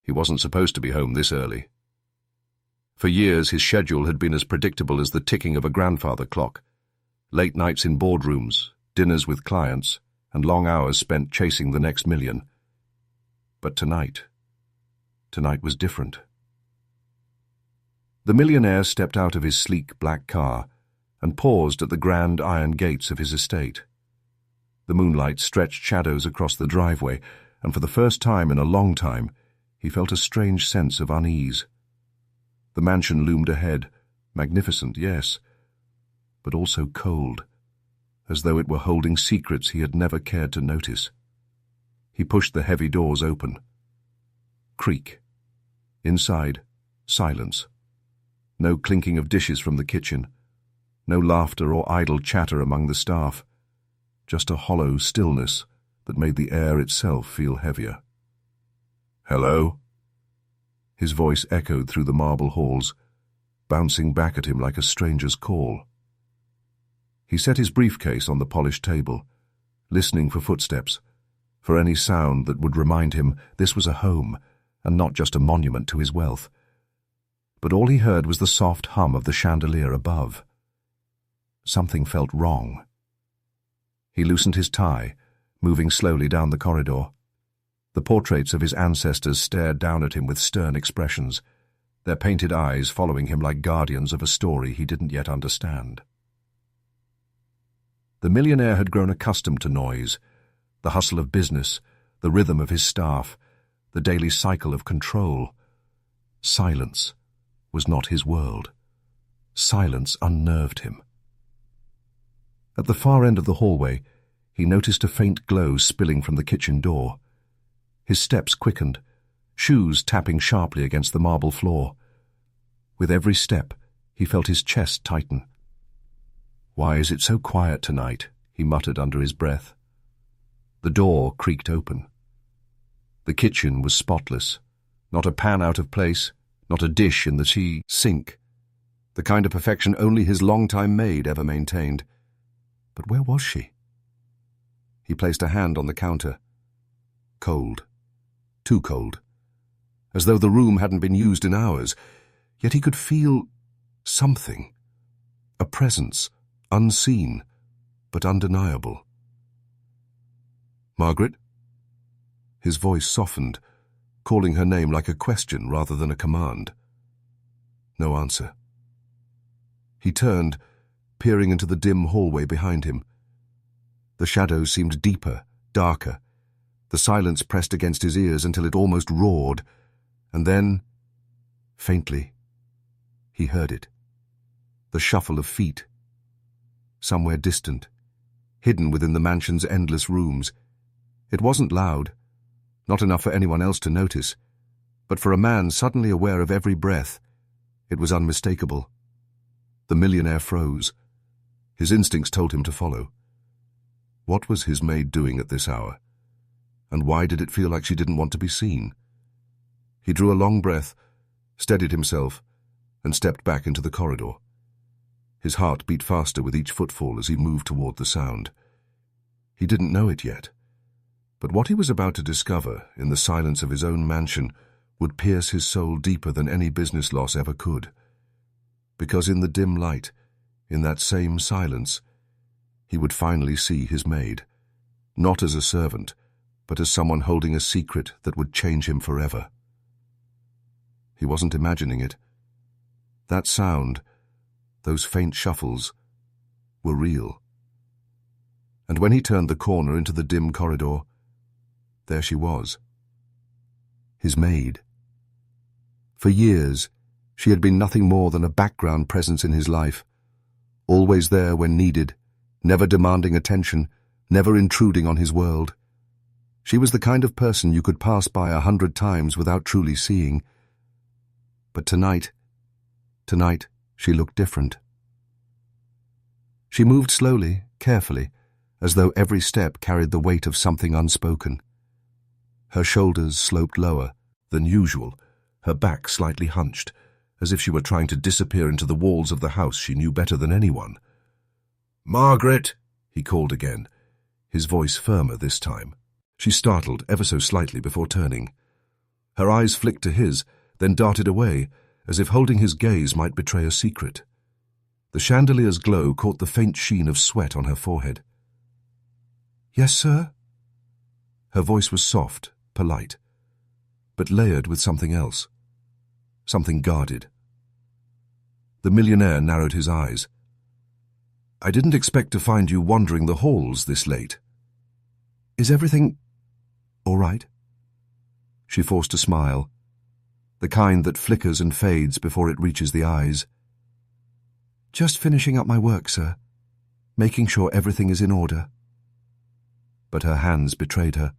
He wasn't supposed to be home this early. For years his schedule had been as predictable as the ticking of a grandfather clock. Late nights in boardrooms, dinners with clients, and long hours spent chasing the next million. But tonight was different. The millionaire stepped out of his sleek black car and paused at the grand iron gates of his estate. The moonlight stretched shadows across the driveway, and for the first time in a long time, he felt a strange sense of unease. The mansion loomed ahead, magnificent, yes, but also cold, as though it were holding secrets he had never cared to notice. He pushed the heavy doors open. Creak. Inside, silence. No clinking of dishes from the kitchen. No laughter or idle chatter among the staff. Just a hollow stillness that made the air itself feel heavier. "Hello?" His voice echoed through the marble halls, bouncing back at him like a stranger's call. He set his briefcase on the polished table, listening for footsteps, for any sound that would remind him this was a home and not just a monument to his wealth. But all he heard was the soft hum of the chandelier above. Something felt wrong. He loosened his tie, moving slowly down the corridor. The portraits of his ancestors stared down at him with stern expressions, their painted eyes following him like guardians of a story he didn't yet understand. The millionaire had grown accustomed to noise, the hustle of business, the rhythm of his staff, the daily cycle of control. Silence was not his world. Silence unnerved him. At the far end of the hallway, he noticed a faint glow spilling from the kitchen door. His steps quickened, shoes tapping sharply against the marble floor. With every step, he felt his chest tighten. "Why is it so quiet tonight?" he muttered under his breath. The door creaked open. The kitchen was spotless. Not a pan out of place, not a dish in the sink. The kind of perfection only his long-time maid ever maintained. But where was she? He placed a hand on the counter. Cold. Too cold. As though the room hadn't been used in hours. Yet he could feel something. A presence, unseen, but undeniable. "Margaret?" His voice softened, calling her name like a question rather than a command. No answer. He turned, peering into the dim hallway behind him. The shadows seemed deeper, darker. The silence pressed against his ears until it almost roared, and then, faintly, he heard it. The shuffle of feet. Somewhere distant, hidden within the mansion's endless rooms. It wasn't loud, not enough for anyone else to notice, but for a man suddenly aware of every breath, it was unmistakable. The millionaire froze. His instincts told him to follow. What was his maid doing at this hour? And why did it feel like she didn't want to be seen? He drew a long breath, steadied himself, and stepped back into the corridor. His heart beat faster with each footfall as he moved toward the sound. He didn't know it yet, but what he was about to discover in the silence of his own mansion would pierce his soul deeper than any business loss ever could. Because in the dim light, in that same silence, he would finally see his maid, not as a servant, but as someone holding a secret that would change him forever. He wasn't imagining it. That sound, those faint shuffles, were real. And when he turned the corner into the dim corridor, there she was. His maid. For years, she had been nothing more than a background presence in his life, always there when needed, never demanding attention, never intruding on his world. She was the kind of person you could pass by 100 times without truly seeing. But tonight, she looked different. She moved slowly, carefully, as though every step carried the weight of something unspoken. Her shoulders sloped lower than usual, her back slightly hunched, as if she were trying to disappear into the walls of the house she knew better than anyone. "Margaret!" he called again, his voice firmer this time. She startled ever so slightly before turning. Her eyes flicked to his, then darted away, as if holding his gaze might betray a secret. The chandelier's glow caught the faint sheen of sweat on her forehead. "Yes, sir?" Her voice was soft, polite, but layered with something else, something guarded. The millionaire narrowed his eyes. "I didn't expect to find you wandering the halls this late. Is everything all right?" She forced a smile, the kind that flickers and fades before it reaches the eyes. "Just finishing up my work, sir. Making sure everything is in order." But her hands betrayed her.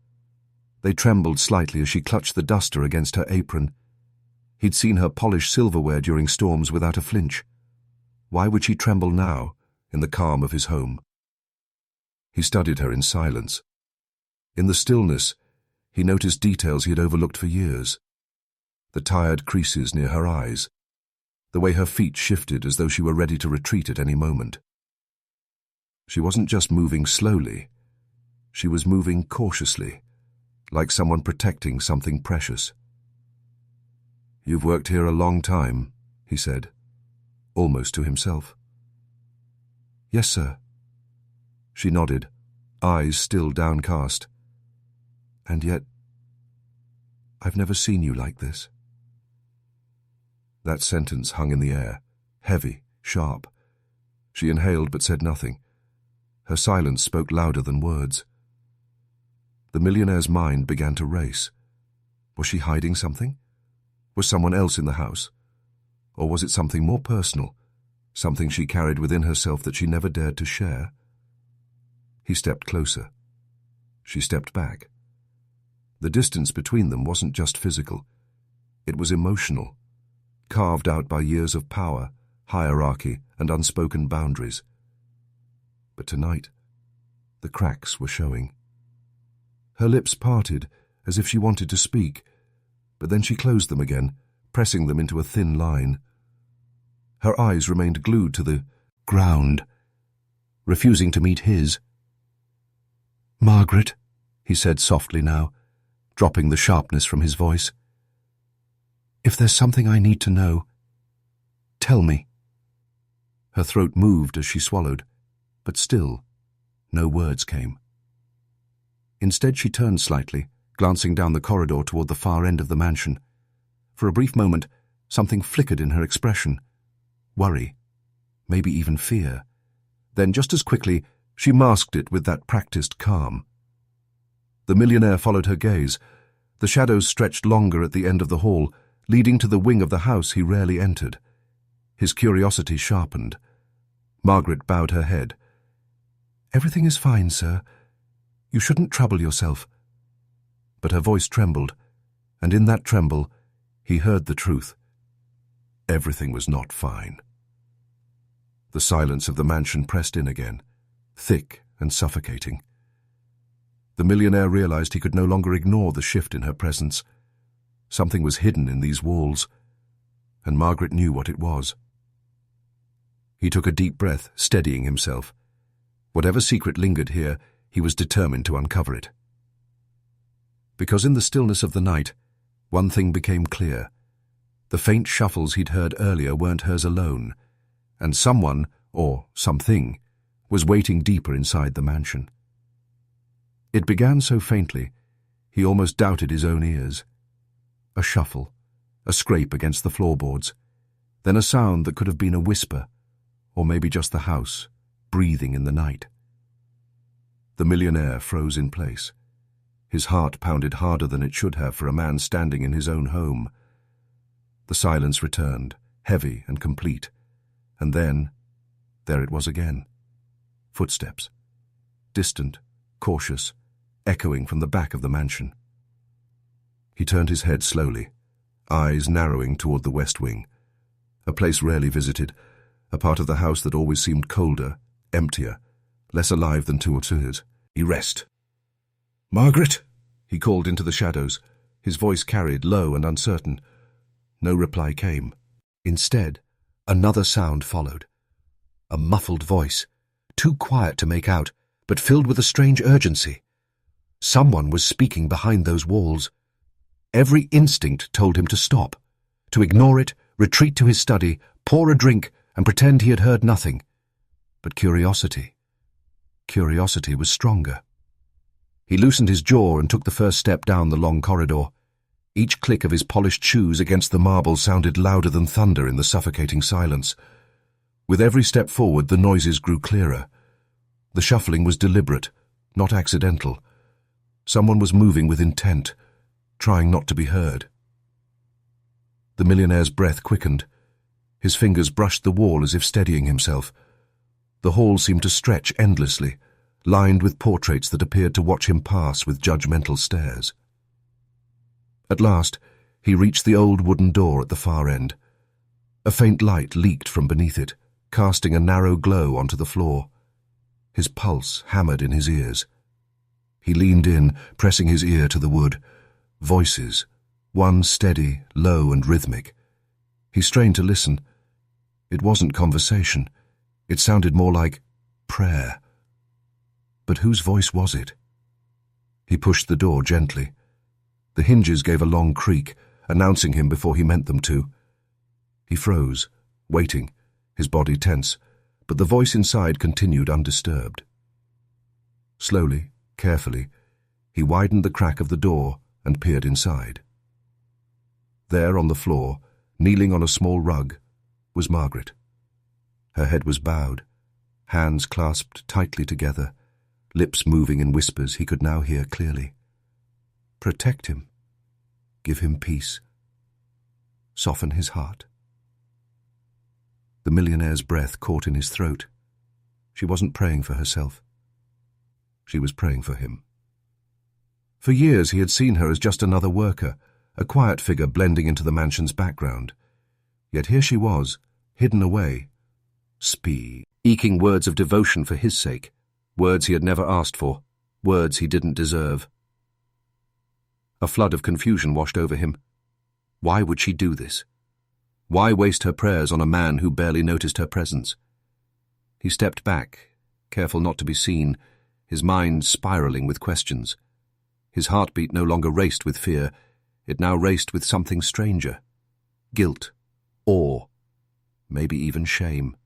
They trembled slightly as she clutched the duster against her apron. He'd seen her polish silverware during storms without a flinch. Why would she tremble now, in the calm of his home? He studied her in silence. In the stillness, he noticed details he had overlooked for years. The tired creases near her eyes, the way her feet shifted as though she were ready to retreat at any moment. She wasn't just moving slowly. She was moving cautiously, like someone protecting something precious. "You've worked here a long time," he said, almost to himself. "Yes, sir." She nodded, eyes still downcast. "And yet, I've never seen you like this." That sentence hung in the air, heavy, sharp. She inhaled but said nothing. Her silence spoke louder than words. The millionaire's mind began to race. Was she hiding something? Was someone else in the house? Or was it something more personal, something she carried within herself that she never dared to share? He stepped closer. She stepped back. The distance between them wasn't just physical. It was emotional, carved out by years of power, hierarchy, and unspoken boundaries. But tonight, the cracks were showing. Her lips parted, as if she wanted to speak, but then she closed them again, pressing them into a thin line. Her eyes remained glued to the ground, refusing to meet his. "Margaret," he said softly now, dropping the sharpness from his voice. "If there's something I need to know, tell me." Her throat moved as she swallowed, but still, no words came. Instead, she turned slightly, glancing down the corridor toward the far end of the mansion. For a brief moment, something flickered in her expression. Worry, maybe even fear. Then, just as quickly, she masked it with that practiced calm. The millionaire followed her gaze. The shadows stretched longer at the end of the hall, leading to the wing of the house he rarely entered. His curiosity sharpened. Margaret bowed her head. "Everything is fine, sir. You shouldn't trouble yourself." But her voice trembled, and in that tremble, he heard the truth. Everything was not fine. The silence of the mansion pressed in again, thick and suffocating. The millionaire realized he could no longer ignore the shift in her presence. Something was hidden in these walls, and Margaret knew what it was. He took a deep breath, steadying himself. Whatever secret lingered here, he was determined to uncover it. Because in the stillness of the night, one thing became clear. The faint shuffles he'd heard earlier weren't hers alone, and someone, or something, was waiting deeper inside the mansion. It began so faintly, he almost doubted his own ears. A shuffle, a scrape against the floorboards, then a sound that could have been a whisper, or maybe just the house, breathing in the night. The millionaire froze in place. His heart pounded harder than it should have for a man standing in his own home. The silence returned, heavy and complete, and then, there it was again. Footsteps. Distant, cautious, echoing from the back of the mansion. He turned his head slowly, eyes narrowing toward the west wing, a place rarely visited, a part of the house that always seemed colder, emptier, less alive than to his. He rested. "Margaret!" he called into the shadows, his voice carried, low and uncertain. No reply came. Instead, another sound followed. A muffled voice, too quiet to make out, but filled with a strange urgency. Someone was speaking behind those walls. Every instinct told him to stop, to ignore it, retreat to his study, pour a drink, and pretend he had heard nothing. But curiosity was stronger. He loosened his jaw and took the first step down the long corridor. Each click of his polished shoes against the marble sounded louder than thunder in the suffocating silence. With every step forward, the noises grew clearer. The shuffling was deliberate, not accidental. Someone was moving with intent, trying not to be heard. The millionaire's breath quickened. His fingers brushed the wall as if steadying himself. The hall seemed to stretch endlessly, lined with portraits that appeared to watch him pass with judgmental stares. At last, he reached the old wooden door at the far end. A faint light leaked from beneath it, casting a narrow glow onto the floor. His pulse hammered in his ears. He leaned in, pressing his ear to the wood. Voices, one steady, low and rhythmic. He strained to listen. It wasn't conversation. It sounded more like prayer. But whose voice was it? He pushed the door gently. The hinges gave a long creak, announcing him before he meant them to. He froze, waiting, his body tense, but the voice inside continued undisturbed. Slowly, carefully, he widened the crack of the door and peered inside. There on the floor, kneeling on a small rug, was Margaret. Her head was bowed, hands clasped tightly together, lips moving in whispers he could now hear clearly. Protect him. Give him peace. Soften his heart. The millionaire's breath caught in his throat. She wasn't praying for herself. She was praying for him. For years he had seen her as just another worker, a quiet figure blending into the mansion's background. Yet here she was, hidden away, eking words of devotion for his sake, words he had never asked for, words he didn't deserve. A flood of confusion washed over him. Why would she do this? Why waste her prayers on a man who barely noticed her presence? He stepped back, careful not to be seen, his mind spiraling with questions. His heartbeat no longer raced with fear, it now raced with something stranger. Guilt, awe, maybe even shame.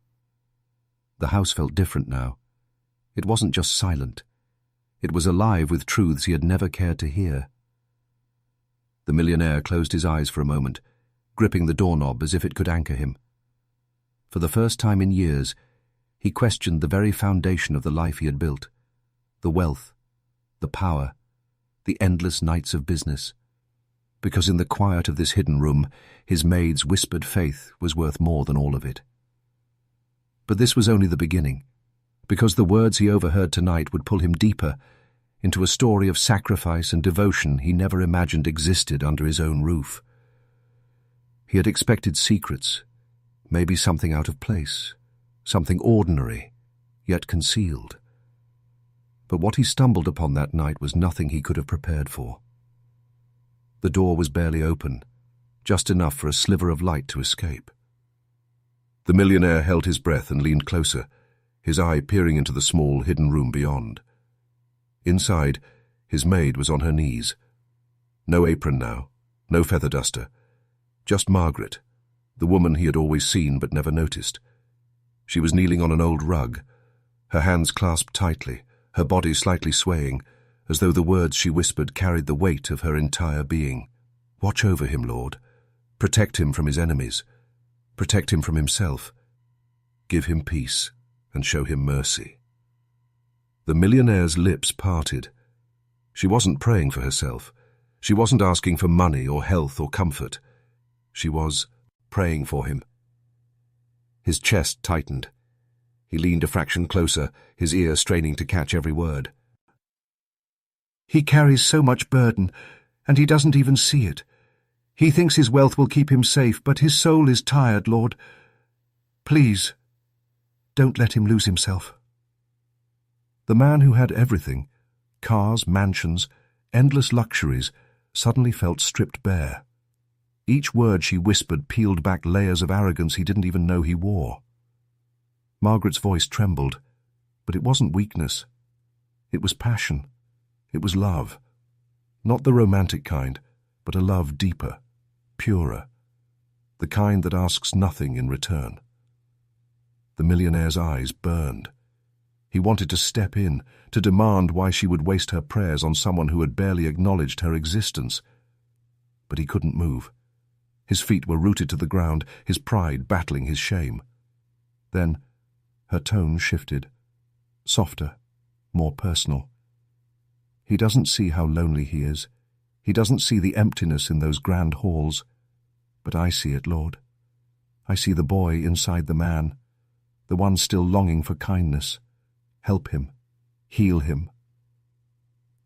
The house felt different now. It wasn't just silent. It was alive with truths he had never cared to hear. The millionaire closed his eyes for a moment, gripping the doorknob as if it could anchor him. For the first time in years, he questioned the very foundation of the life he had built, the wealth, the power, the endless nights of business. Because in the quiet of this hidden room, his maid's whispered faith was worth more than all of it. But this was only the beginning, because the words he overheard tonight would pull him deeper into a story of sacrifice and devotion he never imagined existed under his own roof. He had expected secrets, maybe something out of place, something ordinary, yet concealed. But what he stumbled upon that night was nothing he could have prepared for. The door was barely open, just enough for a sliver of light to escape. The millionaire held his breath and leaned closer, his eye peering into the small, hidden room beyond. Inside, his maid was on her knees. No apron now, no feather duster. Just Margaret, the woman he had always seen but never noticed. She was kneeling on an old rug, her hands clasped tightly, her body slightly swaying, as though the words she whispered carried the weight of her entire being. Watch over him, Lord. Protect him from his enemies. Protect him from himself. Give him peace and show him mercy. The millionaire's lips parted. She wasn't praying for herself. She wasn't asking for money or health or comfort. She was praying for him. His chest tightened. He leaned a fraction closer, his ear straining to catch every word. He carries so much burden, and he doesn't even see it. He thinks his wealth will keep him safe, but his soul is tired, Lord. Please, don't let him lose himself. The man who had everything, cars, mansions, endless luxuries, suddenly felt stripped bare. Each word she whispered peeled back layers of arrogance he didn't even know he wore. Margaret's voice trembled, but it wasn't weakness. It was passion. It was love. Not the romantic kind, but a love deeper, purer, the kind that asks nothing in return. The millionaire's eyes burned. He wanted to step in, to demand why she would waste her prayers on someone who had barely acknowledged her existence. But he couldn't move. His feet were rooted to the ground, his pride battling his shame. Then her tone shifted, softer, more personal. He doesn't see how lonely he is. He doesn't see the emptiness in those grand halls. But I see it, Lord. I see the boy inside the man, the one still longing for kindness. Help him. Heal him.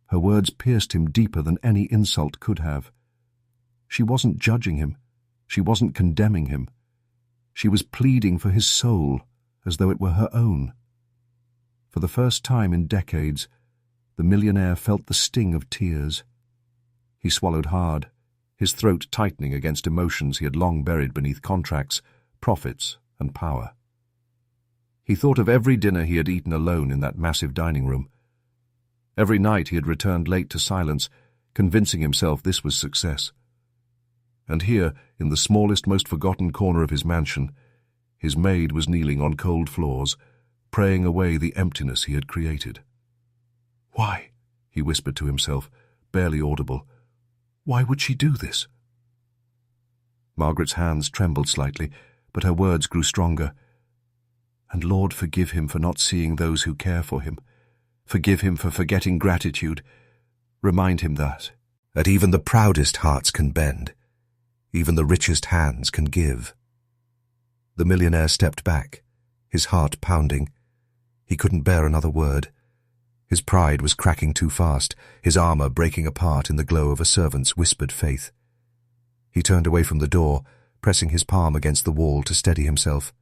Her words pierced him deeper than any insult could have. She wasn't judging him. She wasn't condemning him. She was pleading for his soul, as though it were her own. For the first time in decades, the millionaire felt the sting of tears. He swallowed hard, his throat tightening against emotions he had long buried beneath contracts, profits, and power. He thought of every dinner he had eaten alone in that massive dining room. Every night he had returned late to silence, convincing himself this was success. And here, in the smallest, most forgotten corner of his mansion, his maid was kneeling on cold floors, praying away the emptiness he had created. "Why?" he whispered to himself, barely audible. "Why would she do this?" Margaret's hands trembled slightly, but her words grew stronger. "And Lord, forgive him for not seeing those who care for him. Forgive him for forgetting gratitude. Remind him that even the proudest hearts can bend. Even the richest hands can give." The millionaire stepped back, his heart pounding. He couldn't bear another word. His pride was cracking too fast, his armor breaking apart in the glow of a servant's whispered faith. He turned away from the door, pressing his palm against the wall to steady himself.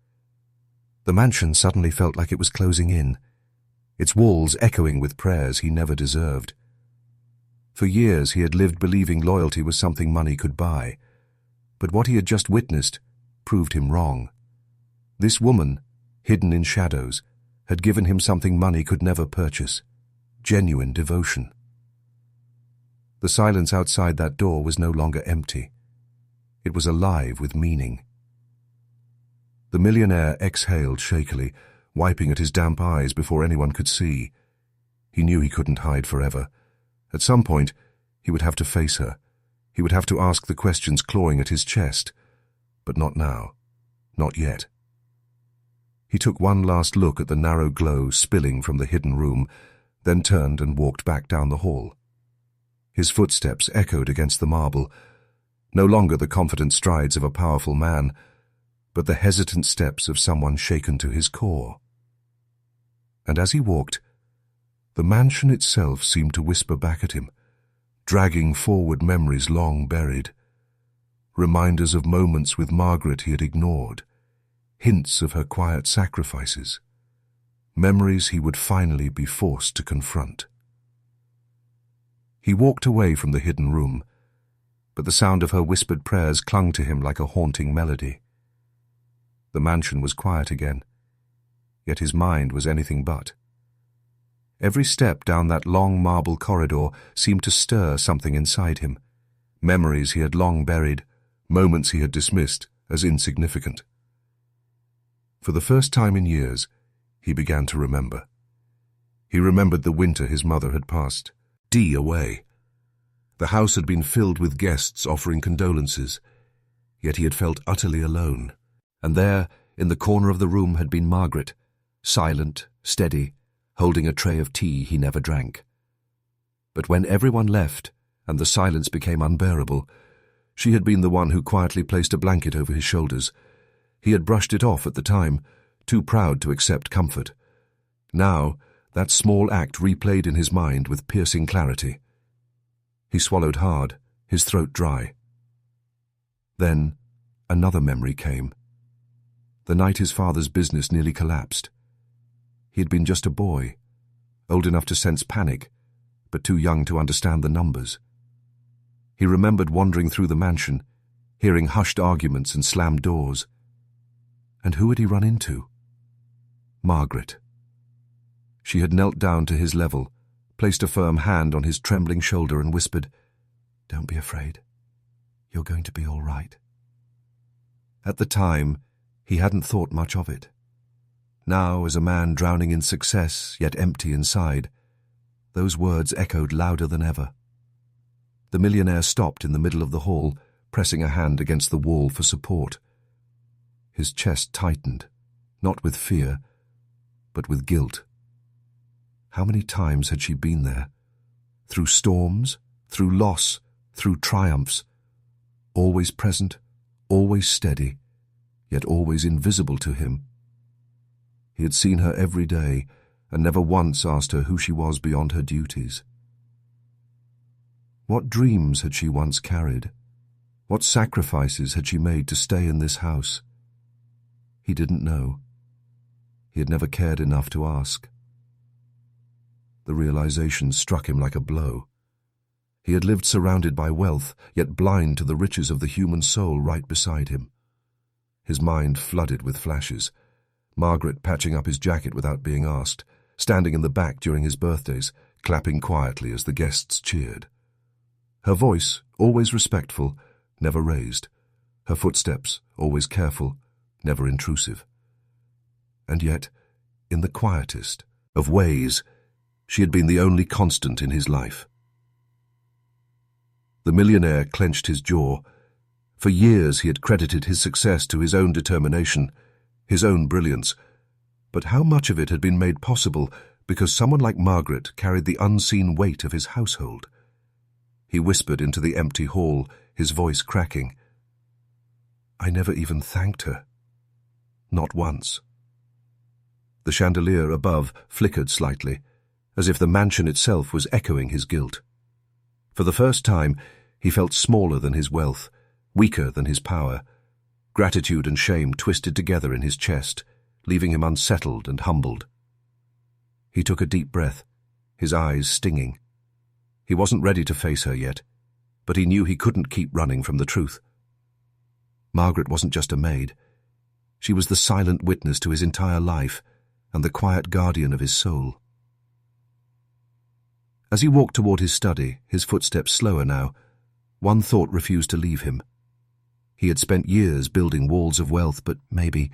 The mansion suddenly felt like it was closing in, its walls echoing with prayers he never deserved. For years he had lived believing loyalty was something money could buy, but what he had just witnessed proved him wrong. This woman, hidden in shadows, had given him something money could never purchase: genuine devotion. The silence outside that door was no longer empty. It was alive with meaning. The millionaire exhaled shakily, wiping at his damp eyes before anyone could see. He knew he couldn't hide forever. At some point, he would have to face her. He would have to ask the questions clawing at his chest. But not now. Not yet. He took one last look at the narrow glow spilling from the hidden room, then turned and walked back down the hall. His footsteps echoed against the marble, no longer the confident strides of a powerful man, but the hesitant steps of someone shaken to his core. And as he walked, the mansion itself seemed to whisper back at him, dragging forward memories long buried, reminders of moments with Margaret he had ignored, hints of her quiet sacrifices, memories he would finally be forced to confront. He walked away from the hidden room, but the sound of her whispered prayers clung to him like a haunting melody. The mansion was quiet again, yet his mind was anything but. Every step down that long marble corridor seemed to stir something inside him, memories he had long buried, moments he had dismissed as insignificant. For the first time in years, he began to remember. He remembered the winter his mother had passed, away. The house had been filled with guests offering condolences, yet he had felt utterly alone. And there, in the corner of the room, had been Margaret, silent, steady, holding a tray of tea he never drank. But when everyone left, and the silence became unbearable, she had been the one who quietly placed a blanket over his shoulders. He had brushed it off at the time, too proud to accept comfort. Now, that small act replayed in his mind with piercing clarity. He swallowed hard, his throat dry. Then, another memory came. The night his father's business nearly collapsed. He had been just a boy, old enough to sense panic, but too young to understand the numbers. He remembered wandering through the mansion, hearing hushed arguments and slammed doors. And who had he run into? Margaret. She had knelt down to his level, placed a firm hand on his trembling shoulder and whispered, "Don't be afraid. "You're going to be all right." At the time, he hadn't thought much of it. Now, as a man drowning in success, yet empty inside, those words echoed louder than ever. The millionaire stopped in the middle of the hall, pressing a hand against the wall for support. His chest tightened, not with fear, but with guilt. How many times had she been there? Through storms, through loss, through triumphs. Always present, always steady, yet always invisible to him. He had seen her every day, and never once asked her who she was beyond her duties. What dreams had she once carried? What sacrifices had she made to stay in this house? He didn't know. He had never cared enough to ask. The realization struck him like a blow. He had lived surrounded by wealth, yet blind to the riches of the human soul right beside him. His mind flooded with flashes. Margaret patching up his jacket without being asked, standing in the back during his birthdays, clapping quietly as the guests cheered. Her voice, always respectful, never raised. Her footsteps, always careful, never intrusive. And yet, in the quietest of ways, she had been the only constant in his life. The millionaire clenched his jaw. For years he had credited his success to his own determination, his own brilliance. But how much of it had been made possible because someone like Margaret carried the unseen weight of his household? He whispered into the empty hall, his voice cracking. "I never even thanked her. Not once." The chandelier above flickered slightly, as if the mansion itself was echoing his guilt. For the first time, he felt smaller than his wealth, weaker than his power. Gratitude and shame twisted together in his chest, leaving him unsettled and humbled. He took a deep breath, his eyes stinging. He wasn't ready to face her yet, but he knew he couldn't keep running from the truth. Margaret wasn't just a maid. She was the silent witness to his entire life and the quiet guardian of his soul. As he walked toward his study, his footsteps slower now, one thought refused to leave him. He had spent years building walls of wealth, but maybe,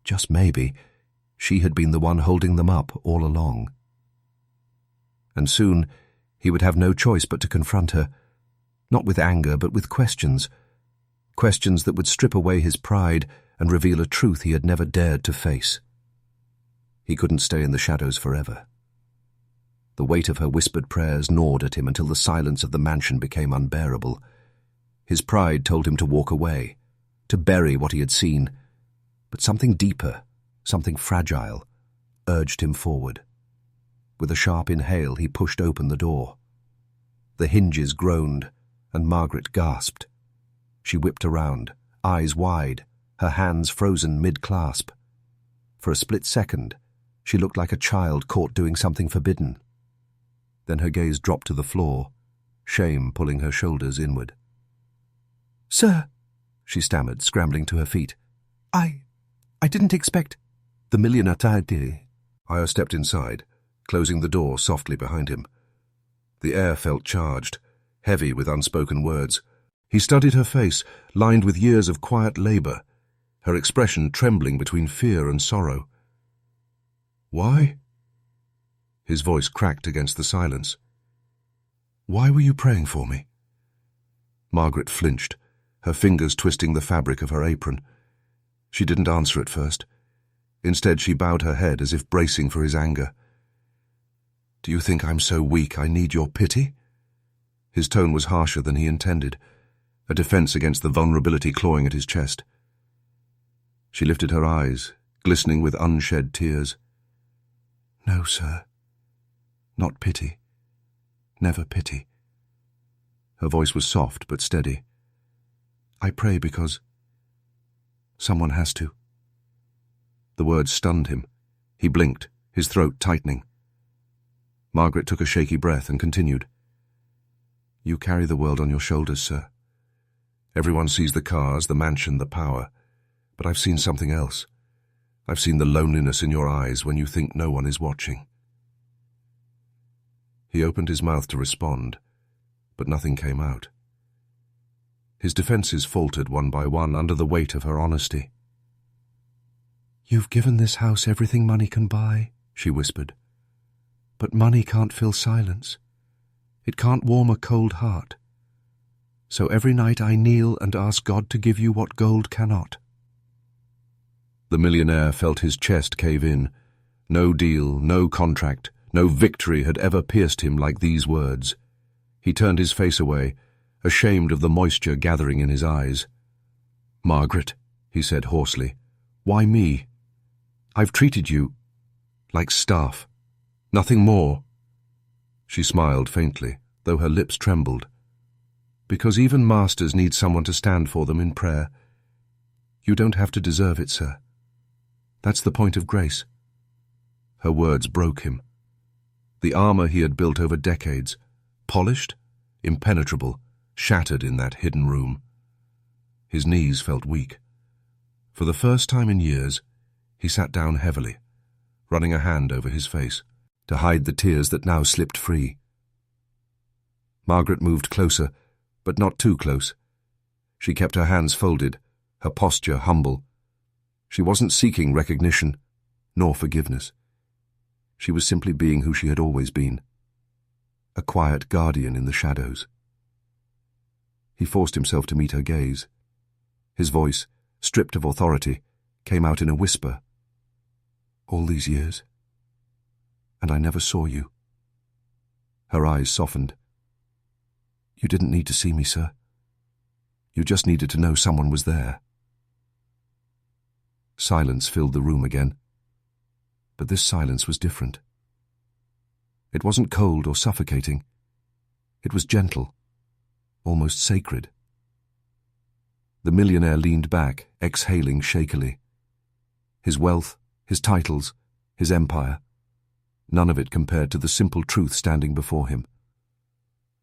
just maybe, she had been the one holding them up all along. And soon he would have no choice but to confront her, not with anger but with questions that would strip away his pride and reveal a truth he had never dared to face. He couldn't stay in the shadows forever. The weight of her whispered prayers gnawed at him until the silence of the mansion became unbearable. His pride told him to walk away, to bury what he had seen, but something deeper, something fragile, urged him forward. With a sharp inhale, he pushed open the door. The hinges groaned, and Margaret gasped. She whipped around, eyes wide, her hands frozen mid-clasp. For a split second, she looked like a child caught doing something forbidden. Then her gaze dropped to the floor, shame pulling her shoulders inward. "Sir," she stammered, scrambling to her feet. I didn't expect—" "The millionaire did." Io stepped inside, closing the door softly behind him. The air felt charged, heavy with unspoken words. He studied her face, lined with years of quiet labor, her expression trembling between fear and sorrow. "Why?" His voice cracked against the silence. "Why were you praying for me?" Margaret flinched, her fingers twisting the fabric of her apron. She didn't answer at first. Instead, she bowed her head as if bracing for his anger. "Do you think I'm so weak I need your pity?" His tone was harsher than he intended, a defense against the vulnerability clawing at his chest. She lifted her eyes, glistening with unshed tears. "No, sir. Not pity. Never pity." Her voice was soft but steady. "I pray because someone has to." The words stunned him. He blinked, his throat tightening. Margaret took a shaky breath and continued. "You carry the world on your shoulders, sir. Everyone sees the cars, the mansion, the power. But I've seen something else. I've seen the loneliness in your eyes when you think no one is watching." He opened his mouth to respond, but nothing came out. His defences faltered one by one under the weight of her honesty. "You've given this house everything money can buy," she whispered. "But money can't fill silence. It can't warm a cold heart. So every night I kneel and ask God to give you what gold cannot." The millionaire felt his chest cave in. No deal, no contract, no victory had ever pierced him like these words. He turned his face away, ashamed of the moisture gathering in his eyes. "Margaret," he said hoarsely, "why me? I've treated you like staff. Nothing more." She smiled faintly, though her lips trembled. "Because even masters need someone to stand for them in prayer. You don't have to deserve it, sir. That's the point of grace." Her words broke him. The armor he had built over decades, polished, impenetrable, shattered in that hidden room. His knees felt weak. For the first time in years, he sat down heavily, running a hand over his face, to hide the tears that now slipped free. Margaret moved closer, but not too close. She kept her hands folded, her posture humble. She wasn't seeking recognition, nor forgiveness. She was simply being who she had always been, a quiet guardian in the shadows. He forced himself to meet her gaze. His voice, stripped of authority, came out in a whisper. "All these years, and I never saw you." Her eyes softened. "You didn't need to see me, sir. You just needed to know someone was there." Silence filled the room again. But this silence was different. It wasn't cold or suffocating. It was gentle, almost sacred. The millionaire leaned back, exhaling shakily. His wealth, his titles, his empire, none of it compared to the simple truth standing before him.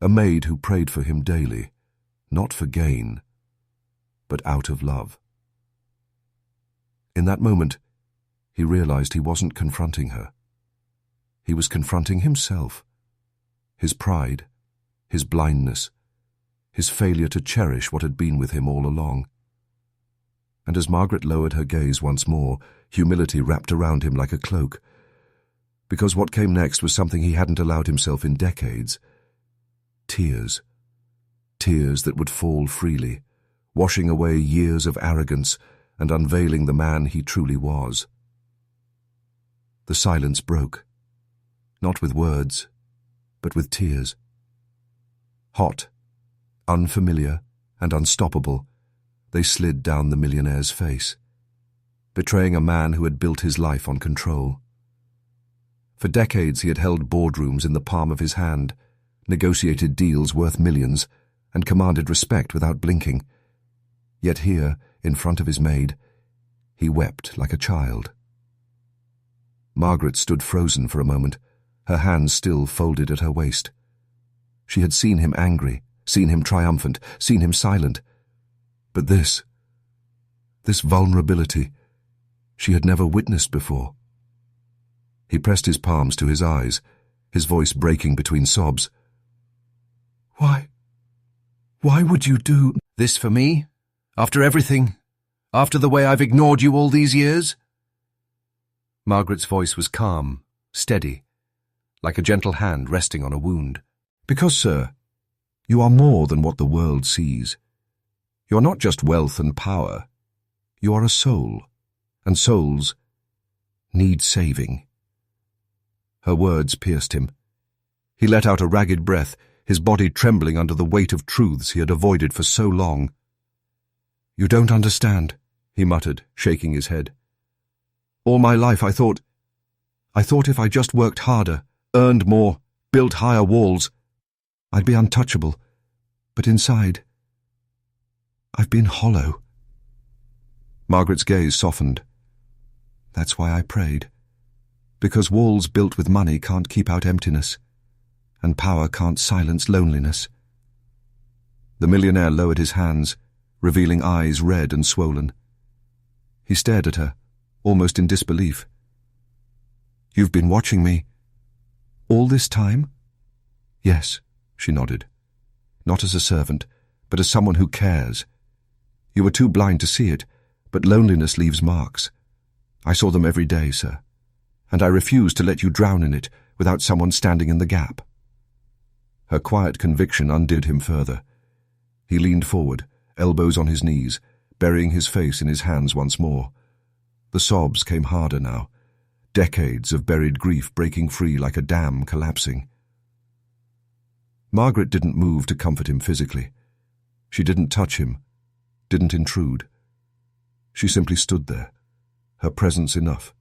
A maid who prayed for him daily, not for gain, but out of love. In that moment, he realized he wasn't confronting her. He was confronting himself, his pride, his blindness, his failure to cherish what had been with him all along. And as Margaret lowered her gaze once more, humility wrapped around him like a cloak, because what came next was something he hadn't allowed himself in decades. Tears. Tears that would fall freely, washing away years of arrogance and unveiling the man he truly was. The silence broke, not with words, but with tears. Hot, unfamiliar, and unstoppable, they slid down the millionaire's face, betraying a man who had built his life on control. For decades he had held boardrooms in the palm of his hand, negotiated deals worth millions, and commanded respect without blinking. Yet here, in front of his maid, he wept like a child. Margaret stood frozen for a moment, her hands still folded at her waist. She had seen him angry, seen him triumphant, seen him silent. But this vulnerability, she had never witnessed before. He pressed his palms to his eyes, his voice breaking between sobs. Why would you do this for me? After everything? After the way I've ignored you all these years?" Margaret's voice was calm, steady, like a gentle hand resting on a wound. "Because, sir, you are more than what the world sees. You're not just wealth and power. You are a soul, and souls need saving." Her words pierced him. He let out a ragged breath, his body trembling under the weight of truths he had avoided for so long. "You don't understand," he muttered, shaking his head. "All my life I thought if I just worked harder, earned more, built higher walls, I'd be untouchable. But inside, I've been hollow." Margaret's gaze softened. "That's why I prayed. Because walls built with money can't keep out emptiness, and power can't silence loneliness." The millionaire lowered his hands, revealing eyes red and swollen. He stared at her, almost in disbelief. "You've been watching me all this time?" "Yes," she nodded. "Not as a servant, but as someone who cares. You were too blind to see it, but loneliness leaves marks. I saw them every day, sir, and I refuse to let you drown in it without someone standing in the gap." Her quiet conviction undid him further. He leaned forward, elbows on his knees, burying his face in his hands once more. The sobs came harder now, decades of buried grief breaking free like a dam collapsing. Margaret didn't move to comfort him physically. She didn't touch him, didn't intrude. She simply stood there, her presence enough,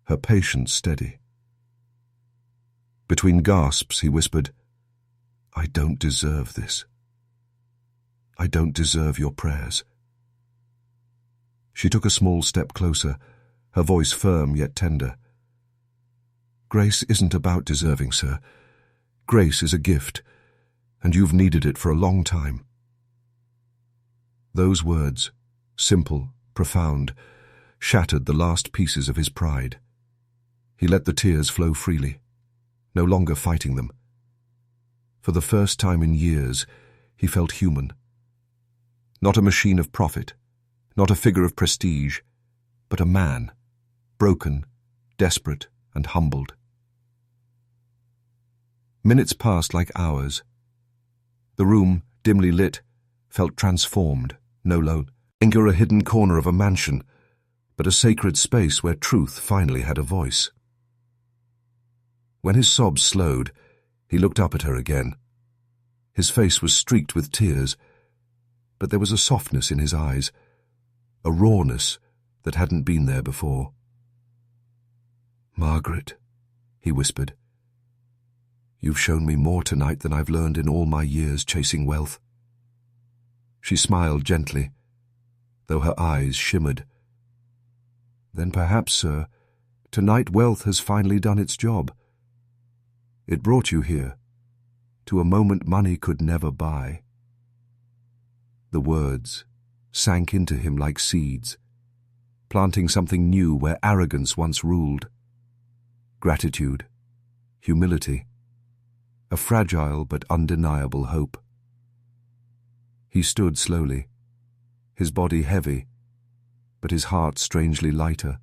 her patience steady. Between gasps, he whispered, "I don't deserve this. I don't deserve your prayers." She took a small step closer, her voice firm yet tender. "Grace isn't about deserving, sir. Grace is a gift, and you've needed it for a long time." Those words, simple, profound, shattered the last pieces of his pride. He let the tears flow freely, no longer fighting them. For the first time in years, he felt human. Not a machine of profit, not a figure of prestige, but a man, broken, desperate, and humbled. Minutes passed like hours. The room, dimly lit, felt transformed, no longer a hidden corner of a mansion, but a sacred space where truth finally had a voice. When his sobs slowed, he looked up at her again. His face was streaked with tears, but there was a softness in his eyes, a rawness that hadn't been there before. "Margaret," he whispered, "you've shown me more tonight than I've learned in all my years chasing wealth." She smiled gently, though her eyes shimmered. "Then perhaps, sir, tonight wealth has finally done its job. It brought you here, to a moment money could never buy." The words sank into him like seeds, planting something new where arrogance once ruled. Gratitude, humility, a fragile but undeniable hope. He stood slowly, his body heavy, but his heart strangely lighter.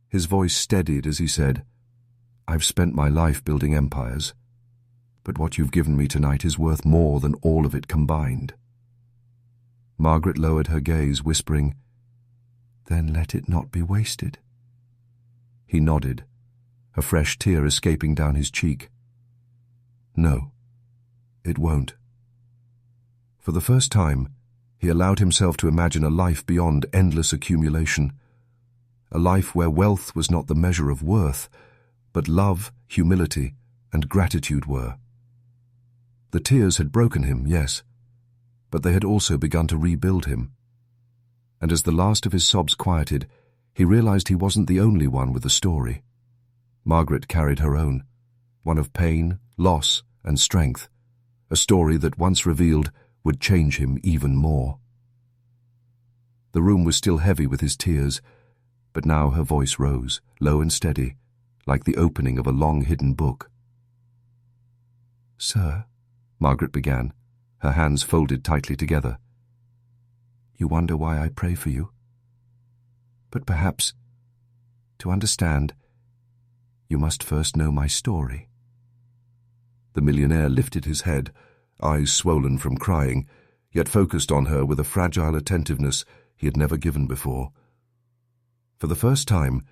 His voice steadied as he said, "I've spent my life building empires, but what you've given me tonight is worth more than all of it combined." Margaret lowered her gaze, whispering, "Then let it not be wasted." He nodded, a fresh tear escaping down his cheek. "No, it won't." For the first time, he allowed himself to imagine a life beyond endless accumulation, a life where wealth was not the measure of worth, but love, humility, and gratitude were. The tears had broken him, yes, but they had also begun to rebuild him. And as the last of his sobs quieted, he realized he wasn't the only one with a story. Margaret carried her own, one of pain, loss, and strength, a story that once revealed would change him even more. The room was still heavy with his tears, but now her voice rose, low and steady, like the opening of a long-hidden book. "Sir," Margaret began, her hands folded tightly together, "you wonder why I pray for you? But perhaps, to understand, you must first know my story." The millionaire lifted his head, eyes swollen from crying, yet focused on her with a fragile attentiveness he had never given before. For the first time,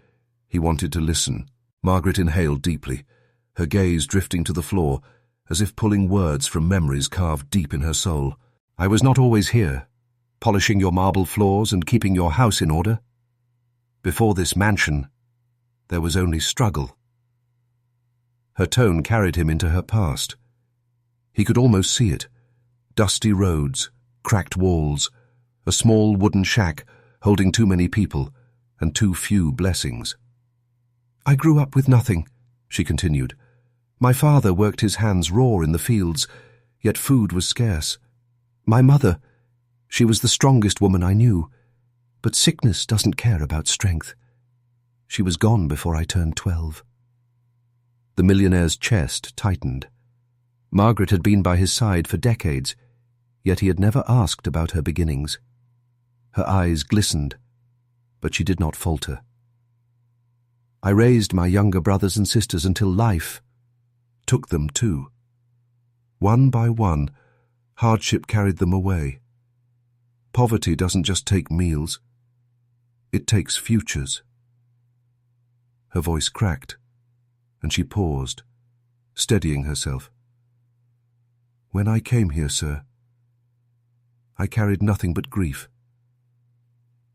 he wanted to listen. Margaret inhaled deeply, her gaze drifting to the floor, as if pulling words from memories carved deep in her soul. "I was not always here, polishing your marble floors and keeping your house in order. Before this mansion, there was only struggle." Her tone carried him into her past. He could almost see it. Dusty roads, cracked walls, a small wooden shack holding too many people and too few blessings. "I grew up with nothing," she continued. "My father worked his hands raw in the fields, yet food was scarce. My mother, she was the strongest woman I knew, but sickness doesn't care about strength. She was gone before I turned 12. The millionaire's chest tightened. Margaret had been by his side for decades, Yet he had never asked about her beginnings. Her eyes glistened, but she did not falter. I raised my younger brothers and sisters until life took them too. One by one, hardship carried them away. Poverty doesn't just take meals, it takes futures. Her voice cracked, and she paused, steadying herself. When I came here, sir, I carried nothing but grief.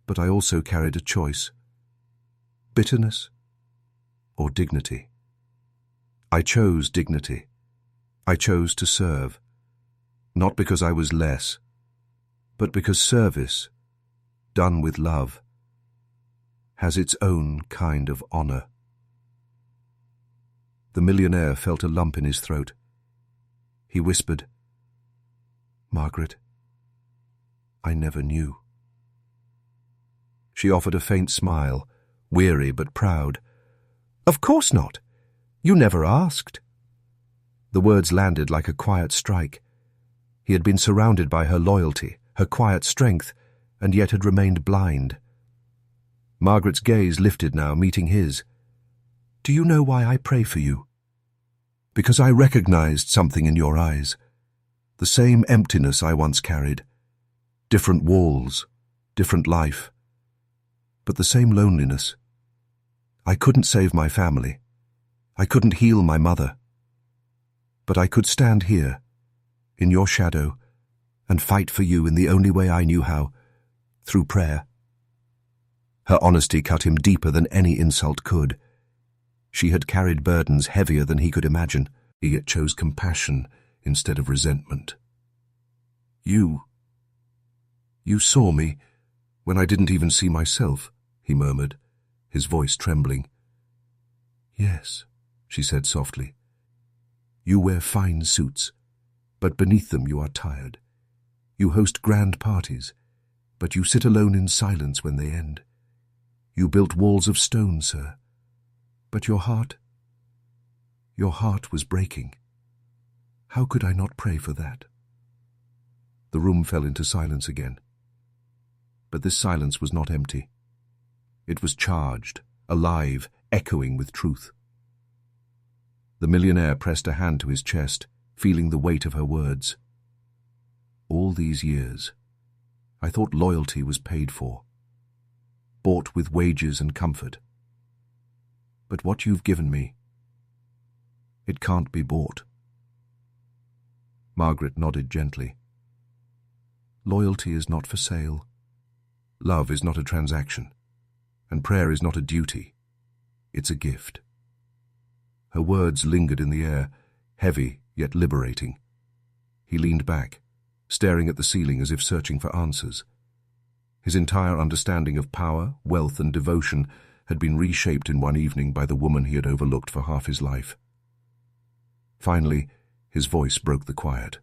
But I also carried a choice: bitterness or dignity. I chose dignity. I chose to serve, not because I was less, but because service, done with love, has its own kind of honor. The millionaire felt a lump in his throat. He whispered, "Margaret, I never knew." She offered a faint smile, weary but proud. "Of course not. You never asked." The words landed like a quiet strike. He had been surrounded by her loyalty, her quiet strength, and yet had remained blind. Margaret's gaze lifted now, meeting his. "Do you know why I pray for you?" "Because I recognized something in your eyes. The same emptiness I once carried. Different walls, different life, but the same loneliness. I couldn't save my family. I couldn't heal my mother. But I could stand here, in your shadow, and fight for you in the only way I knew how, through prayer." Her honesty cut him deeper than any insult could. She had carried burdens heavier than he could imagine, yet chose compassion instead of resentment. You saw me when I didn't even see myself," he murmured, his voice trembling. "Yes," she said softly. "You wear fine suits, but beneath them you are tired. You host grand parties, but you sit alone in silence when they end. You built walls of stone, sir, but your heart was breaking. How could I not pray for that?" The room fell into silence again. But this silence was not empty. It was charged, alive, echoing with truth. The millionaire pressed a hand to his chest, feeling the weight of her words. "All these years, I thought loyalty was paid for, bought with wages and comfort. But what you've given me, it can't be bought." Margaret nodded gently. "Loyalty is not for sale. Love is not a transaction, and prayer is not a duty. It's a gift." Her words lingered in the air, heavy yet liberating. He leaned back, staring at the ceiling as if searching for answers. His entire understanding of power, wealth, and devotion had been reshaped in one evening by the woman he had overlooked for half his life. Finally, his voice broke the quiet.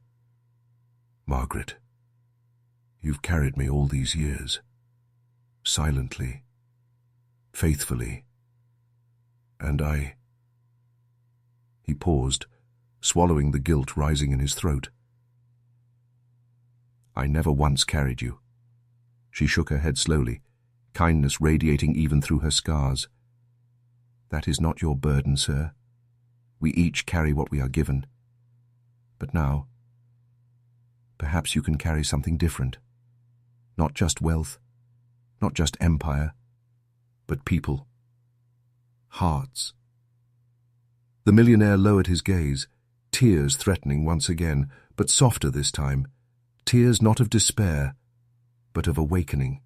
"Margaret, you've carried me all these years. Silently, faithfully, and I—" He paused, swallowing the guilt rising in his throat. "I never once carried you." She shook her head slowly, kindness radiating even through her scars. "That is not your burden, sir. We each carry what we are given. But now, perhaps you can carry something different. Not just wealth, not just empire, but people. Hearts." The millionaire lowered his gaze, tears threatening once again, but softer this time. Tears not of despair, but of awakening.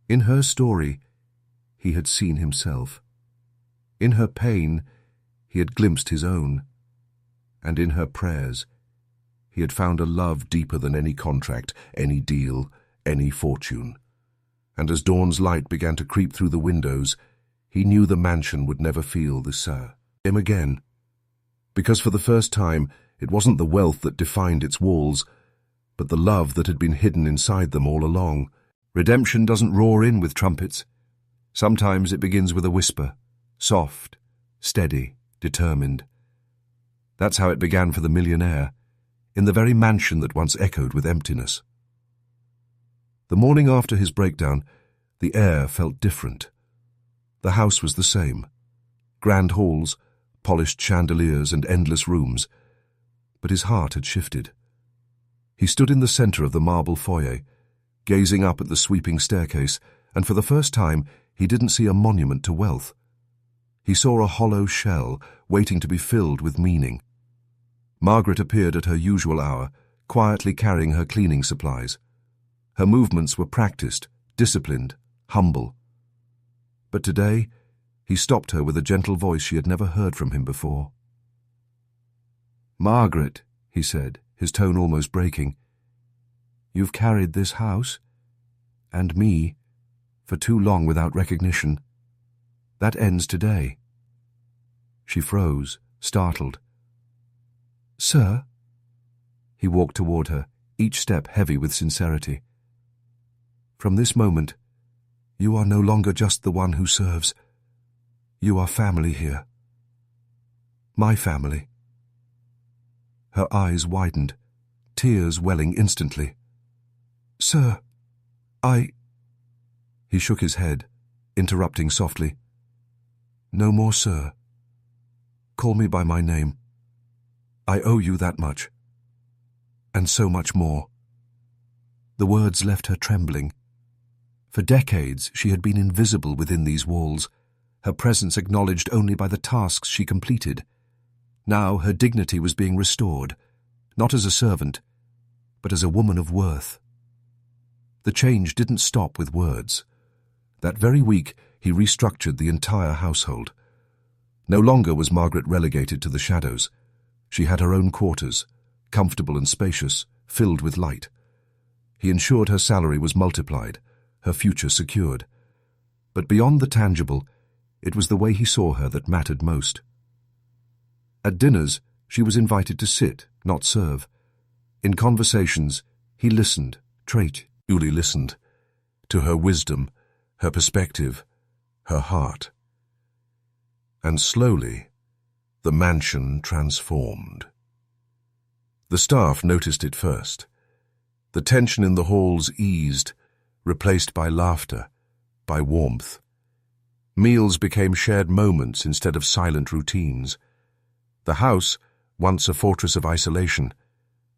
In her story, he had seen himself. In her pain, he had glimpsed his own. And in her prayers, he had found a love deeper than any contract, any deal, any fortune. And as dawn's light began to creep through the windows, he knew the mansion would never feel the same again. Because for the first time, it wasn't the wealth that defined its walls, but the love that had been hidden inside them all along. Redemption doesn't roar in with trumpets. Sometimes it begins with a whisper, soft, steady, determined. That's how it began for the millionaire, in the very mansion that once echoed with emptiness. The morning after his breakdown, the air felt different. The house was the same. Grand halls, polished chandeliers and endless rooms. But his heart had shifted. He stood in the center of the marble foyer, gazing up at the sweeping staircase, and for the first time he didn't see a monument to wealth. He saw a hollow shell waiting to be filled with meaning. Margaret appeared at her usual hour, quietly carrying her cleaning supplies. Her movements were practiced, disciplined, humble. But today, he stopped her with a gentle voice she had never heard from him before. "Margaret," he said, his tone almost breaking, "you've carried this house, and me, for too long without recognition. That ends today." She froze, startled. "Sir?" He walked toward her, each step heavy with sincerity. "From this moment, you are no longer just the one who serves. You are family here. My family." Her eyes widened, tears welling instantly. "Sir, He shook his head, interrupting softly. "No more, sir. Call me by my name. I owe you that much. And so much more." The words left her trembling. For decades she had been invisible within these walls, her presence acknowledged only by the tasks she completed. Now her dignity was being restored, not as a servant, but as a woman of worth. The change didn't stop with words. That very week he restructured the entire household. No longer was Margaret relegated to the shadows. She had her own quarters, comfortable and spacious, filled with light. He ensured her salary was multiplied, her future secured. But beyond the tangible, it was the way he saw her that mattered most. At dinners, she was invited to sit, not serve. In conversations, he listened, truly listened, to her wisdom, her perspective, her heart. And slowly, the mansion transformed. The staff noticed it first. The tension in the halls eased, replaced by laughter, by warmth. Meals became shared moments instead of silent routines. The house, once a fortress of isolation,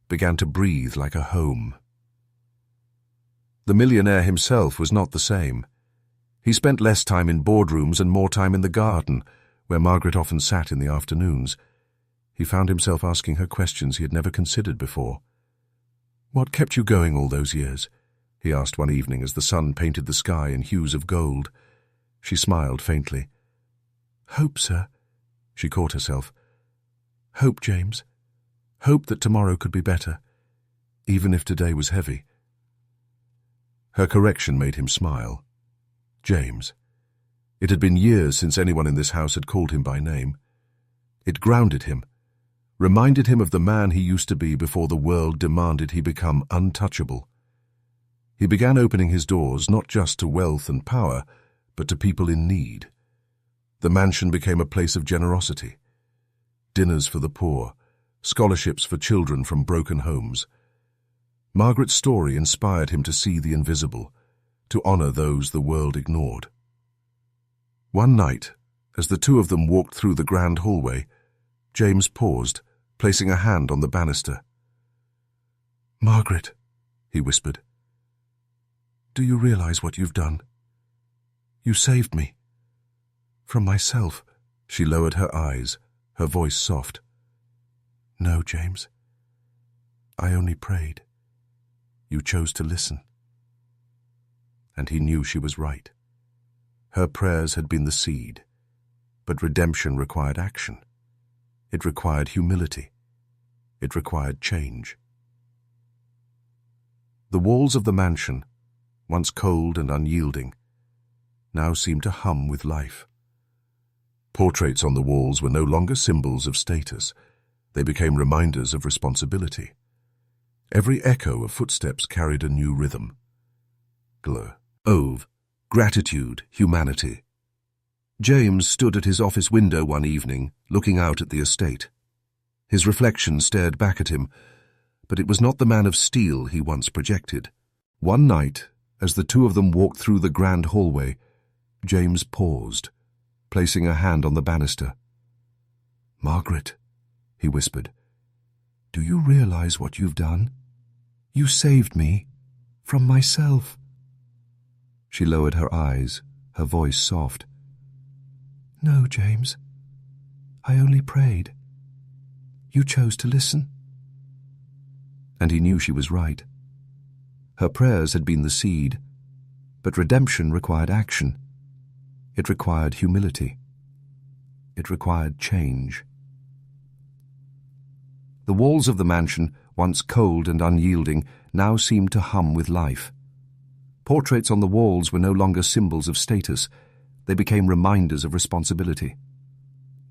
began to breathe like a home. The millionaire himself was not the same. He spent less time in boardrooms and more time in the garden, where Margaret often sat in the afternoons. He found himself asking her questions he had never considered before. "What kept you going all those years?" he asked one evening as the sun painted the sky in hues of gold. She smiled faintly. "Hope, sir," she caught herself. "Hope, James. Hope that tomorrow could be better, even if today was heavy." Her correction made him smile. James. It had been years since anyone in this house had called him by name. It grounded him, reminded him of the man he used to be before the world demanded he become untouchable. He began opening his doors not just to wealth and power, but to people in need. The mansion became a place of generosity. Dinners for the poor, scholarships for children from broken homes. Margaret's story inspired him to see the invisible, to honor those the world ignored. One night, as the two of them walked through the grand hallway, James paused, placing a hand on the banister. "Margaret," he whispered, "do you realize what you've done? You saved me. From myself." She lowered her eyes, her voice soft. "No, James. I only prayed. You chose to listen." And he knew she was right. Her prayers had been the seed, but redemption required action. It required humility. It required change. The walls of the mansion, once cold and unyielding, now seemed to hum with life. Portraits on the walls were no longer symbols of status. They became reminders of responsibility. Every echo of footsteps carried a new rhythm. Ove, gratitude, humanity. James stood at his office window one evening, looking out at the estate. His reflection stared back at him, but it was not the man of steel he once projected. One night, as the two of them walked through the grand hallway, James paused, placing a hand on the banister. "Margaret," he whispered, "do you realize what you've done? You saved me from myself." She lowered her eyes, her voice soft. "No, James. I only prayed. You chose to listen." And he knew she was right. Her prayers had been the seed, but redemption required action. It required humility. It required change. The walls of the mansion, once cold and unyielding, now seemed to hum with life. Portraits on the walls were no longer symbols of status. They became reminders of responsibility.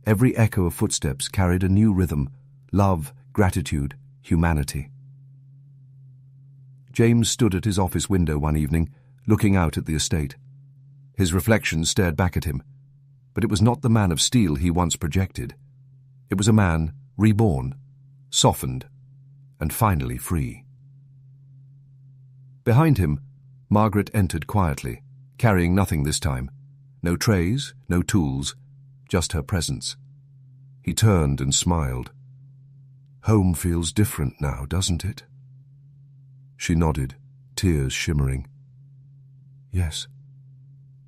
Every echo of footsteps carried a new rhythm: love, gratitude, humanity. James stood at his office window one evening, looking out at the estate. His reflection stared back at him, but it was not the man of steel he once projected. It was a man reborn, softened, and finally free. Behind him, Margaret entered quietly, carrying nothing this time. No trays, no tools, just her presence. He turned and smiled. "Home feels different now, doesn't it?" She nodded, tears shimmering. "Yes,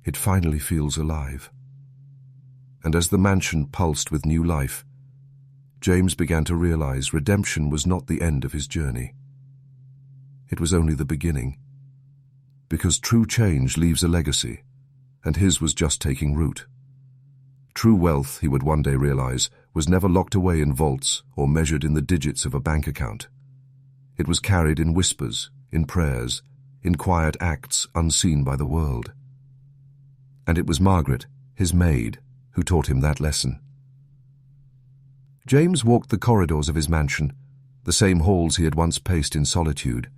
it finally feels alive." And as the mansion pulsed with new life, James began to realize redemption was not the end of his journey. It was only the beginning. Because true change leaves a legacy, and his was just taking root. True wealth, he would one day realize, was never locked away in vaults or measured in the digits of a bank account. It was carried in whispers, in prayers, in quiet acts unseen by the world. And it was Margaret, his maid, who taught him that lesson. James walked the corridors of his mansion, the same halls he had once paced in solitude.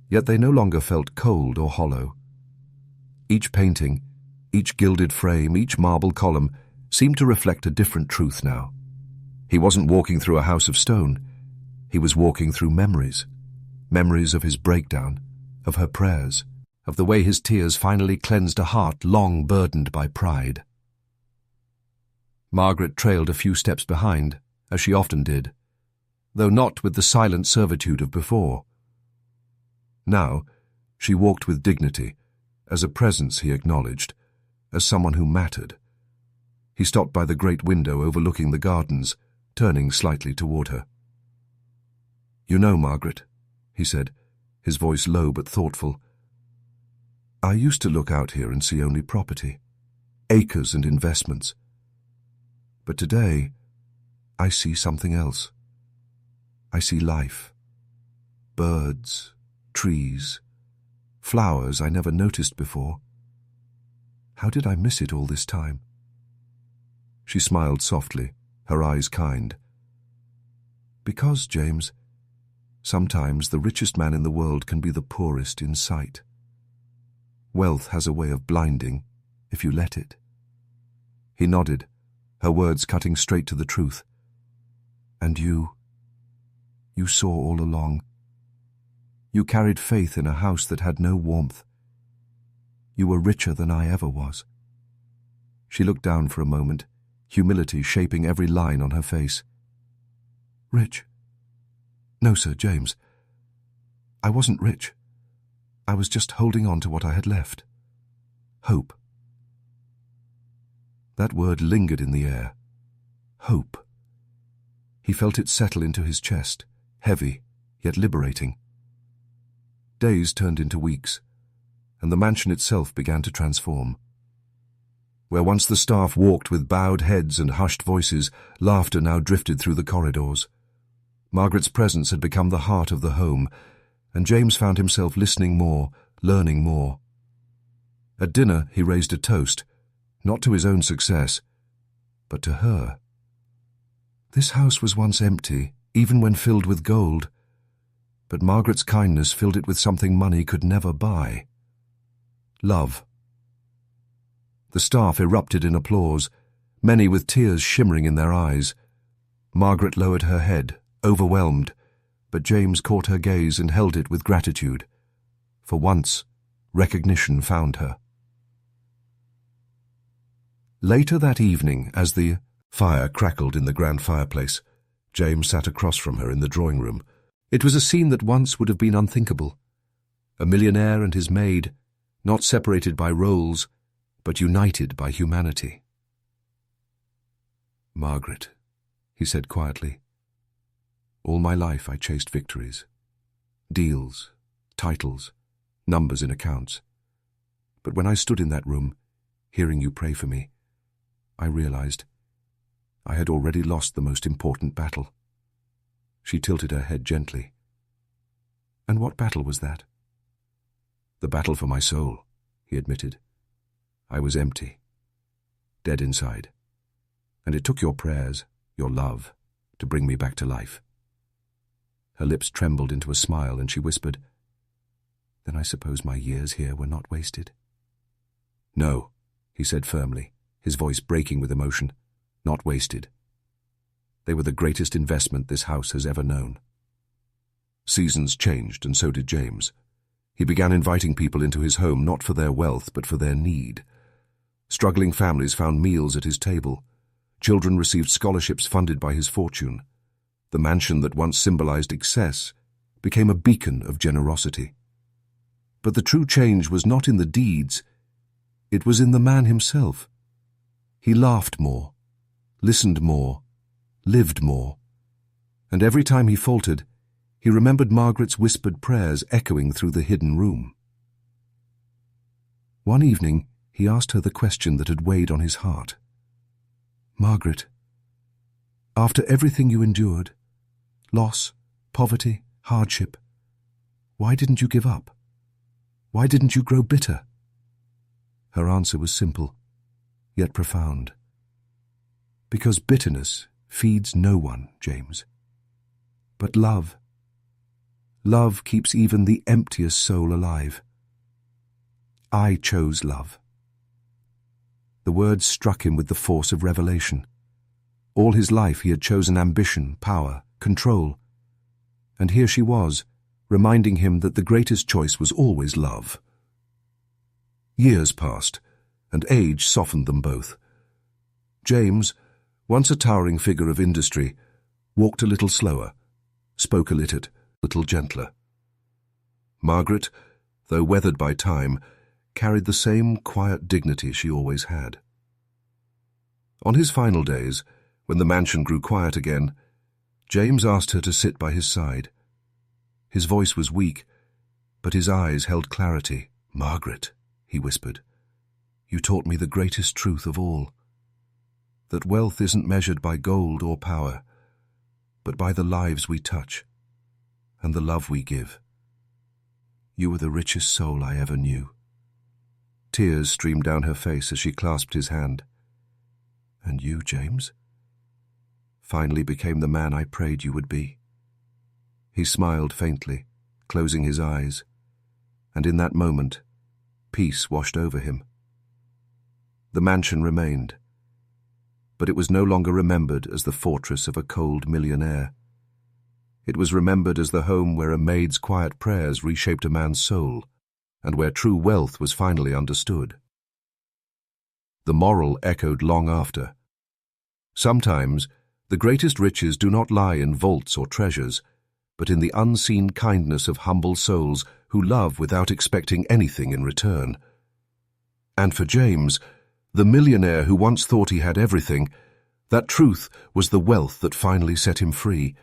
Yet they no longer felt cold or hollow. Each painting, each gilded frame, each marble column seemed to reflect a different truth now. He wasn't walking through a house of stone. He was walking through memories. Memories of his breakdown, of her prayers, of the way his tears finally cleansed a heart long burdened by pride. Margaret trailed a few steps behind, as she often did, though not with the silent servitude of before. Now, she walked with dignity, as a presence he acknowledged, as someone who mattered. He stopped by the great window overlooking the gardens, turning slightly toward her. "You know, Margaret," he said, his voice low but thoughtful, "I used to look out here and see only property, acres and investments. But today, I see something else. I see life. Birds, trees, flowers I never noticed before. How did I miss it all this time?" She smiled softly, her eyes kind. "Because, James, sometimes the richest man in the world can be the poorest in sight. Wealth has a way of blinding, if you let it." He nodded, her words cutting straight to the truth. "And you saw all along. You carried faith in a house that had no warmth. You were richer than I ever was." She looked down for a moment, humility shaping every line on her face. "Rich? No, sir, James. I wasn't rich. I was just holding on to what I had left. Hope." That word lingered in the air. Hope. He felt it settle into his chest, heavy, yet liberating. Days turned into weeks, and the mansion itself began to transform. Where once the staff walked with bowed heads and hushed voices, laughter now drifted through the corridors. Margaret's presence had become the heart of the home, and James found himself listening more, learning more. At dinner he raised a toast, not to his own success, but to her. This house was once empty, even when filled with gold, but Margaret's kindness filled it with something money could never buy. Love. The staff erupted in applause, many with tears shimmering in their eyes. Margaret lowered her head, overwhelmed, but James caught her gaze and held it with gratitude. For once, recognition found her. Later that evening, as the fire crackled in the grand fireplace, James sat across from her in the drawing room. It was a scene that once would have been unthinkable. A millionaire and his maid, not separated by roles, but united by humanity. "Margaret," he said quietly, "all my life I chased victories, deals, titles, numbers in accounts. But when I stood in that room, hearing you pray for me, I realized I had already lost the most important battle." She tilted her head gently. "And what battle was that?" "The battle for my soul," he admitted. "I was empty, dead inside, and it took your prayers, your love, to bring me back to life." Her lips trembled into a smile, and she whispered, "Then I suppose my years here were not wasted?" "No," he said firmly, his voice breaking with emotion. "Not wasted. They were the greatest investment this house has ever known." Seasons changed, and so did James. He began inviting people into his home not for their wealth, but for their need. Struggling families found meals at his table. Children received scholarships funded by his fortune. The mansion that once symbolized excess became a beacon of generosity. But the true change was not in the deeds, it was in the man himself. He laughed more, listened more, lived more, and every time he faltered, he remembered Margaret's whispered prayers echoing through the hidden room. One evening, he asked her the question that had weighed on his heart. "Margaret, after everything you endured, loss, poverty, hardship, why didn't you give up? Why didn't you grow bitter?" Her answer was simple, yet profound. "Because bitterness feeds no one, James. But love keeps even the emptiest soul alive. I chose love." The words struck him with the force of revelation. All his life he had chosen ambition, power, control. And here she was, reminding him that the greatest choice was always love. Years passed, and age softened them both. James, once a towering figure of industry, walked a little slower, spoke a little gentler. Margaret, though weathered by time, carried the same quiet dignity she always had. On his final days, when the mansion grew quiet again, James asked her to sit by his side. His voice was weak, but his eyes held clarity. "Margaret," he whispered, "you taught me the greatest truth of all, that wealth isn't measured by gold or power, but by the lives we touch and the love we give. You were the richest soul I ever knew." Tears streamed down her face as she clasped his hand. "And you, James, finally became the man I prayed you would be." He smiled faintly, closing his eyes, and in that moment, peace washed over him. The mansion remained, but it was no longer remembered as the fortress of a cold millionaire. It was remembered as the home where a maid's quiet prayers reshaped a man's soul, and where true wealth was finally understood. The moral echoed long after. Sometimes, the greatest riches do not lie in vaults or treasures, but in the unseen kindness of humble souls who love without expecting anything in return. And for James, the millionaire who once thought he had everything, that truth was the wealth that finally set him free.